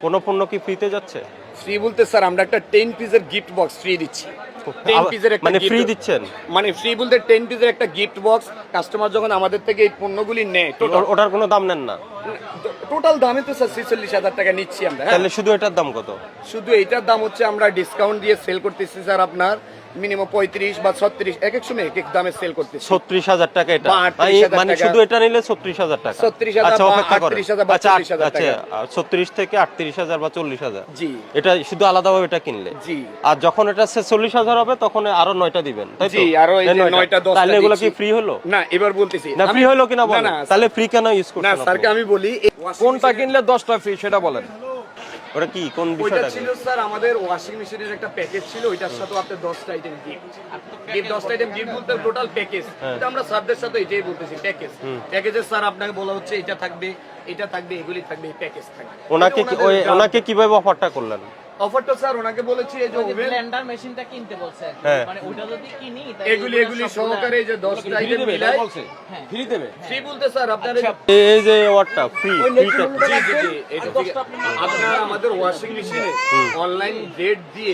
কোন পণ্য কি ফ্রিতে যাচ্ছে? ফ্রি বলতে স্যার আমরা একটা 10 পিসের গিফট বক্স ফ্রি দিচ্ছি। 10 পিসের একটা মানে ফ্রি দিচ্ছেন? মানে ফ্রি বলতে 10 পিসের একটা গিফট বক্স কাস্টমার যখন আমাদের থেকে এই পণ্যগুলি নেয় টোটাল ওটার কোনো দাম নেন না? টোটাল দামে তো স্যার 46,000 টাকা নিচ্ছি আমরা। তাহলে শুধু এটার দাম কত? শুধু এটার দাম হচ্ছে আমরা ডিসকাউন্ট দিয়ে সেল করতেছি স্যার আপনার মিনিমাম 35 বা 36 এক এক সময় এক এক দামে সেল করতেছি। 36,000 টাকা এটা? বা 38,000 মানে টাকা। শুধু এটা নিলে 36,000 টাকা? 36,000 আচ্ছা বা অপেক্ষা করেন। 38,000 বা আচ্ছা 40,000 টাকা। 36 থেকে 38,000 বা 40,000। জি এটা শুধু আলাদাভাবে এটা কিনলে? জি। আর যখন এটা 40,000 হবে তখন আরো 9টা দিবেন, তাই তো? জি আরো এই যে 9টা 10টা তাহলে এগুলো কি দিচ্ছি। ফ্রি হলো? না এবার বলতেছি না ফ্রি হলো কিনা না, বলেন। না, তাহলে ফ্রি কেন ইউজ না করছেন? স্যারকে আমি বলি কোনটা কিনলে 10টা ফ্রি সেটা বলেন। ওটা কি কোন ওইটা বিষয়টা? ছিল স্যার আমাদের ওয়াশিং মেশিনের একটা প্যাকেজ ছিল, ওইটার সাথে আপনার 10টা আইটেম গিফট 10টা আইটেম গিফট বলতে টোটাল প্যাকেজ। এটা আমরা স্যারদের সাথে এটাই বলতেছি প্যাকেজ। প্যাকেজে স্যার আপনাকে বলা হচ্ছে এটা থাকবে, এটা থাকবে, এগুলি থাকবে, এই প্যাকেজ থাকবে। ওনাকে কিভাবে অফারটা করলেন? অফারটা স্যার ওনাকে বলেছি এই যে ওভেন ব্লেন্ডার মেশিনটা কিনতে বলছে, হ্যাঁ। মানে ওটা যদি কিনি এগুলি সহকারে এই যে 10টা আইটেম মিলাই ফ্রি দেবে। ফ্রি বলতে স্যার আপনার এই যে অ্যাওয়ার্ডটা ফ্রি জি জি এটা ঠিক আপনার আমাদের ওয়াশিং মেশিনে অনলাইন রেট দিয়ে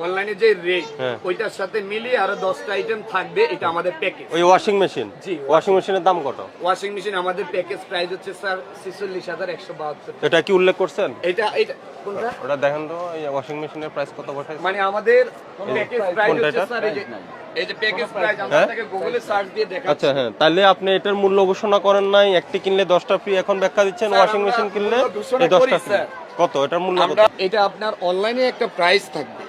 অনলাইনে যে রেট ওইটার সাথে মিলিয়ে আরো 10টা আইটেম থাকবে, এটা আমাদের প্যাকেজ। ওই ওয়াশিং মেশিন? জি। ওয়াশিং মেশিনের দাম কত? ওয়াশিং মেশিন আমাদের প্যাকেজ প্রাইস হচ্ছে স্যার 46,172। এটা কি উল্লেখ করছেন? এটা কোনটা ওটা দেখেন তো, এই ওয়াশিং মেশিনের প্রাইস কত বসাইছে? মানে আমাদের প্যাকেজ প্রাইস কোনটা হচ্ছে এটা? স্যার এই যে প্যাকেজ প্রাইস আমরা হ্যাঁ? আপনাকে গুগলে সার্চ দিয়ে দেখাচ্ছি। আচ্ছা হ্যাঁ, তাহলে আপনি এটার মূল্য ঘোষণা করেন নাই, একটি কিনলে 10টা ফ্রি, এখন ব্যাখ্যা দিচ্ছেন স্যার, ওয়াশিং আমরা মেশিন কিনলে মূল্য ঘোষণা এই 10টা করি, ফ্রি। স্যার। কত এটার মূল্য কত? আমরা এটা আপনার অনলাইনে একটা প্রাইস থাকবে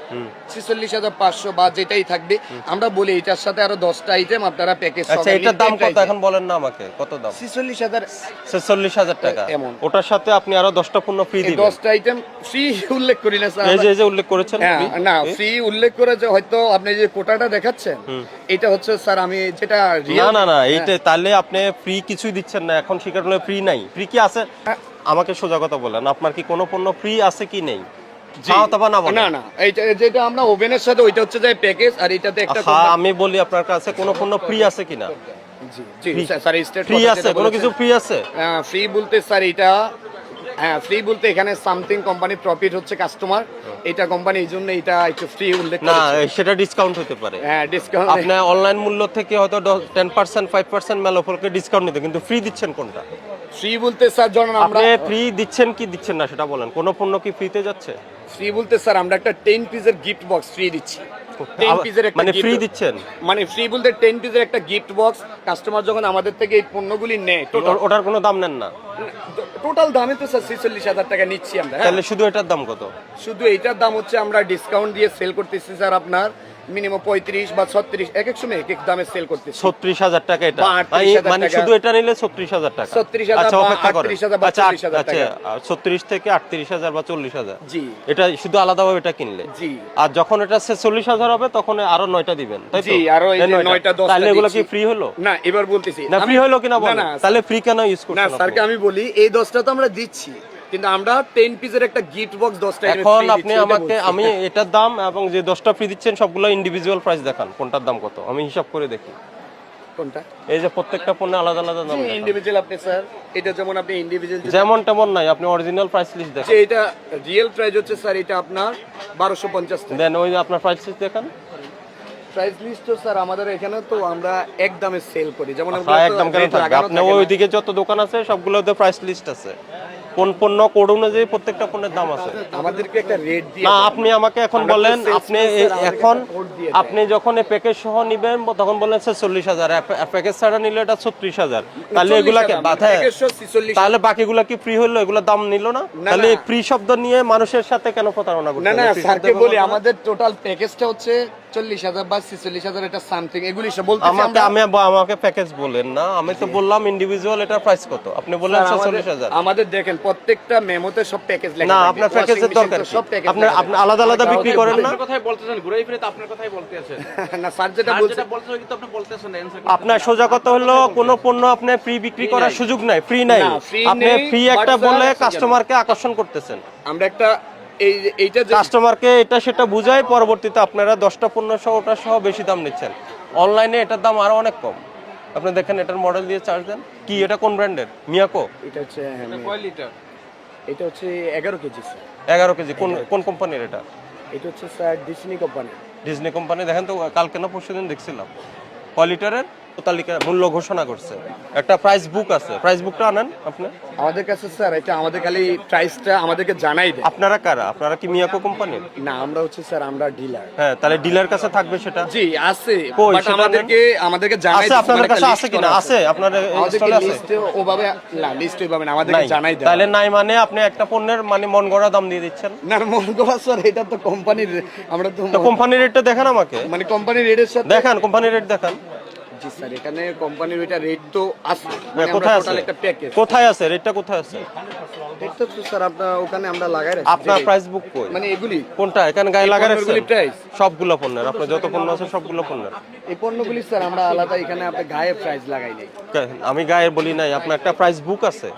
46,500 বা যেটাই থাকবে, আমরা বলি এটার সাথে আরো 10টা আইটেম আপনারা প্যাকেজ আচ্ছা এটার দাম কত এখন বলেন না আমাকে, কত দাম? 46,000 46,000 টাকা। এমন। ওটার সাথে আপনি আরো 10টা পণ্য ফ্রি দিবেন? 10টা আইটেম ফ্রি উল্লেখ করি না স্যার। এই যে উল্লেখ করেছেন হ্যাঁ, free? না ফ্রি উল্লেখ করে যে হয়তো আপনি যে কোটাটা দেখাচ্ছেন এটা হচ্ছে স্যার আমি যেটা না real- না না, এইটা তাহলে আপনি ফ্রি কিছুই দিচ্ছেন না, এখন স্বীকার করলে ফ্রি নাই। ফ্রি কি আছে আমাকে সোজা কথা বলেন, আপনার কি কোনো পণ্য ফ্রি আছে কি নেই? জি। হ্যাঁ অথবা না বলেন। না না এইটা যেটা আমরা ওভেনের সাথে ওইটা হচ্ছে যে প্যাকেজ, আর এটাতে একটা হ্যাঁ আমি বলি আপনার কাছে কোনো পণ্য ফ্রি আছে কিনা? জি জি স্যার স্টেট ফ্রি আছে, কোনো কিছু ফ্রি আছে? ফ্রি বলতে স্যার এটা হ্যাঁ ফ্রি বলতে এখানে সামথিং কোম্পানি প্রফিট হচ্ছে কাস্টমার, এটা কোম্পানি এই জন্য এটা একটু ফ্রি উল্লেখ না করেছে। সেটা ডিসকাউন্ট হতে পারে। হ্যাঁ ডিসকাউন্ট আপনি অনলাইন মূল্য থেকে হয়তো 10% 5% মেল অফারকে ডিসকাউন্ট নিতে, কিন্তু ফ্রি দিচ্ছেন কোনটা? ফ্রি বলতে স্যার যখন আমরা আপনি ফ্রি দিচ্ছেন কি দিচ্ছেন না সেটা বলেন। কোন পণ্য কি ফ্রিতে যাচ্ছে? ফ্রি বলতে স্যার আমরা একটা 10 পিসের গিফট বক্স ফ্রি দিচ্ছি। 10 পিসের একটা মানে gift- ফ্রি দিচ্ছেন? মানে ফ্রি বলতে 10 পিসের একটা গিফট বক্স কাস্টমার যখন আমাদের থেকে এই পণ্যগুলি নেয় টোটাল ওটার কোনো দাম নেন না? টোটাল দামে তো স্যার 46,000 টাকা নিচ্ছি আমরা। হ্যাঁ। তাহলে শুধু এটার দাম কত? শুধু এটার দাম হচ্ছে আমরা ডিসকাউন্ট দিয়ে সেল করতেছি স্যার আপনার মিনিমাম 35 বা 36 এক এক সময় এক এক দামে সেল করতেছি। 36,000 টাকা এটা? বা 38,000 মানে টাকা। শুধু এটা নিলে 36,000 টাকা? 36,000 আচ্ছা বা অপেক্ষা করেন। 38,000 বা আচ্ছা 40,000 টাকা। 36 থেকে 38,000 বা 40,000। জি এটা শুধু আলাদাভাবে এটা কিনলে? জি। আর যখন এটা 46,000 হবে তখন আরো 9টা দিবেন, তাই তো? জি, আরো এই যে 9টা 10টা তাহলে এগুলো কি দিচ্ছি। ফ্রি হলো? না এবার বলতেছি না ফ্রি হলো কিনা বলেন। না, তাহলে ফ্রি কেন ইউজ না করছেন? স্যারকে আমি বলি এই 10টা তো আমরা দিচ্ছি, কিন্তু আমরা 10 পিসের একটা গিফট বক্স 10টা এখন আপনি আমাকে, আমি এটার দাম এবং যে 10টা ফ্রি দিচ্ছেন সবগুলো ইন্ডিভিজুয়াল প্রাইস দেখান, কোনটার দাম কত আমি হিসাব করে দেখি। কোনটা এই যে প্রত্যেকটা পণ্য আলাদা আলাদা দাম দেখান। ইন্ডিভিজুয়াল আপনি স্যার এটা যেমন আপনি ইন্ডিভিজুয়াল যেমন তেমন নাই, আপনি অরিজিনাল প্রাইস লিস্ট যে দেখান। এটা রিয়েল প্রাইস হচ্ছে স্যার এটা আপনার 1250 টাকা। দেন ওই যে আপনার প্রাইস লিস্ট দেখান। প্রাইস লিস্ট তো স্যার আমাদের এখানে তো আমরা এক দামে সেল করি, যেমন আমরা হ্যাঁ একদম কেন থাকবে, আপনি ওইদিকে যত দোকান আছে সবগুলোতে প্রাইস লিস্ট আছে, কোন পণ্য কোড অনুযায়ী প্রত্যেকটা পণ্যের দাম আছে। আমাদেরকে একটা রেট দিয়ে না আপনি আমাকে এখন আমরা তো বলেন, sales আপনি man, স্যার, আমাদেরকে এখন একটা code দিয়ে আপনি যখন এই প্যাকেজ সহ নিবেন তখন বললেন 46,000, প্যাকেজ ছাড়া নিলে এটা 36,000, তাহলে এগুলাকে বাধায়, 46 তাহলে বাকিগুলা কি ফ্রি হলো? এগুলা দাম নিল না? না, তাহলে না। ফ্রি শব্দ নিয়ে মানুষের সাথে কেন প্রতারণা করতে না না হবে? free স্যারকে শব্দের বলি কোনো- আমাদের টোটাল প্যাকেজটা হচ্ছে 40,000 বা 46,000 এটা সামথিং এগুলি সব বলতেছি আমাকে আমরা। আমাকে প্যাকেজ বলেন না, আমি তো বললাম ইন্ডিভিজুয়াল এটার প্রাইস কত, আপনি বললেন স্যার, আমাদের- 46,000। আমাদের দেখেন প্রত্যেকটা মেমোতে সব প্যাকেজ লেখা না থাকে। আপনার Washing প্যাকেজের machine দরকার তো কি? সব প্যাকেজ আপনি আপনি আলাদা আলাদা বিক্রি করেন না? আপনার কথাই বলতেছেন, ঘুরাই ফিরে তো আপনার কথাই বলতে আছেন। না স্যার যেটা আর বলছে যেটা বলতেছেন কিন্তু আপনি বলতেছেন না, answer আপনার সোজা কথা হলো কোন পণ্য আপনি ফ্রি বিক্রি করার সুযোগ নাই, ফ্রি নাই। না, free আপনি নেই, ফ্রি but একটা sir, বলে কেন? কাস্টমারকে আকর্ষণ করতেছেন, আমরা একটা এইটা যে কাস্টমারকে এটা সেটা বুঝাই পরবর্তীতে আপনারা 10টা পণ্য সহ ওটা সহ বেশি দাম নিচ্ছেন। অনলাইনে এটার দাম আরো অনেক কম। আপনি দেখেন এটার মডেল দিয়ে চার্জ দেন কি, এটা কোন ব্র্যান্ডের? মিয়াকো? এটা হচ্ছে কয় লিটার? এটা হচ্ছে 11 কেজি স্যার। 11 কেজি কোন কোন কোম্পানির এটা? এটা হচ্ছে sir Disney company. Disney company. দেখেন তো কালকে না পরশুদিন দেখছিলাম কোয়ালিটারের তালিকা মূল্য ঘোষণা করছে, একটা প্রাইস বুক আছে, প্রাইস বুকটা আনেন আপনি। আমাদের কাছে স্যার এটা আমাদের খালি প্রাইসটা আমাদেরকে জানাই দেয়। আপনারা কারা? আপনারা কি মিয়াকো কোম্পানির? না, আমরা হচ্ছে স্যার আমরা ডিলার। হ্যাঁ, তাহলে ডিলার কাছে থাকবে সেটা। জি আছে, কই, বাট সেটা আমাদেরকে জানাই আছে দেয়। আপনাদের একটা কাছে list আছে কিনা? করা আছে আপনাদের আমাদেরকে স্টলে আছে? লিস্টে ওভাবে না, লিস্ট ওইভাবে না, আমাদেরকে নাই। জানাই দেয়। তাহলে নাই মানে আপনি একটা পণ্যের মানে মন গড়া দাম দিয়ে দিচ্ছেন। না মনে করা স্যার, এটা তো কোম্পানির, আমরা তো তো কোম্পানির রেটটা দেখান আমাকে, মানে কোম্পানির রেটের সাথে। দেখান কোম্পানির রেট দেখান। জি স্যার, এখানে কোম্পানির ওইটা রেট তো আছে, মানে আমরা কোথায় আছে? টোটাল একটা প্যাকেজ। কোথায় আছে রেটটা? কোথায় আছে রেটটা তো স্যার আপনার ওখানে আমরা লাগাই রাখছি। আপনার প্রাইস বুক কই? মানে এগুলি কোনটা এখানে গায়ে এই লাগা পণ্যগুলির রাখছেন? price? সবগুলো পণ্যের, আপনার যত পণ্য আছে সবগুলো পণ্যের। এই পণ্যগুলি স্যার আমরা আলাদা এখানে আপনি গায়ে প্রাইস লাগাই নাই। আমি গায়ে বলি নাই, আপনার একটা প্রাইস বুক আছে,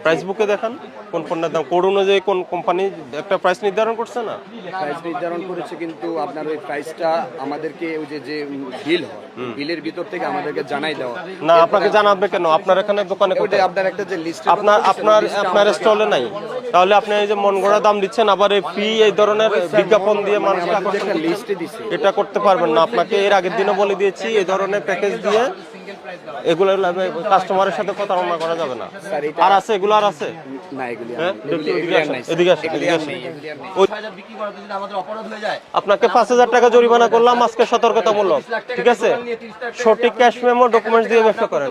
প্রাইস বুকে দেখান কোন পণ্যের দাম, কোড অনুযায়ী কোন কোম্পানি একটা প্রাইস নির্ধারণ করছে না? প্রাইস নির্ধারণ করেছে, কিন্তু আপনার ওই প্রাইসটা আমাদেরকে ওই যে বিল হয়, বিলের ভিতর থেকে আমাদেরকে জানাই দেওয়া। না, আপনাকে জানাবে কেন? আপনার এখানে দোকানে ওটা কোথায়? আপনার একটা যে লিস্ট আপনার স্টলে নাই, তাহলে আপনি এই যে মন গড়া দাম দিচ্ছেন, আবার এই ফি এই ধরনের বিজ্ঞাপন দিয়ে মানুষকে আকর্ষণ একটা লিস্টে দিছে। এটা করতে পারবেন না। আপনাকে এর আগের দিনও বলে দিয়েছি, এই ধরনের প্যাকেজ দিয়ে এগুলো কাস্টমারের সাথে প্রতারণা করা যাবে না। আর আছে এগুলো, আর আছে না এগুলি হ্যাঁ, এগুলি এদিকে আর আসেন, নাই এদিকে আসেন, এদিকে আসেন। ওই 6000 বিক্রি করার যদি আমাদের অপরাধ হয়ে যায়, আপনাকে 5000 টাকা জরিমানা করলাম আজকে সতর্কতামূলক, ঠিক আছে? সঠিক ক্যাশ মেমো ডকুমেন্টস দিয়ে ব্যবসা করেন।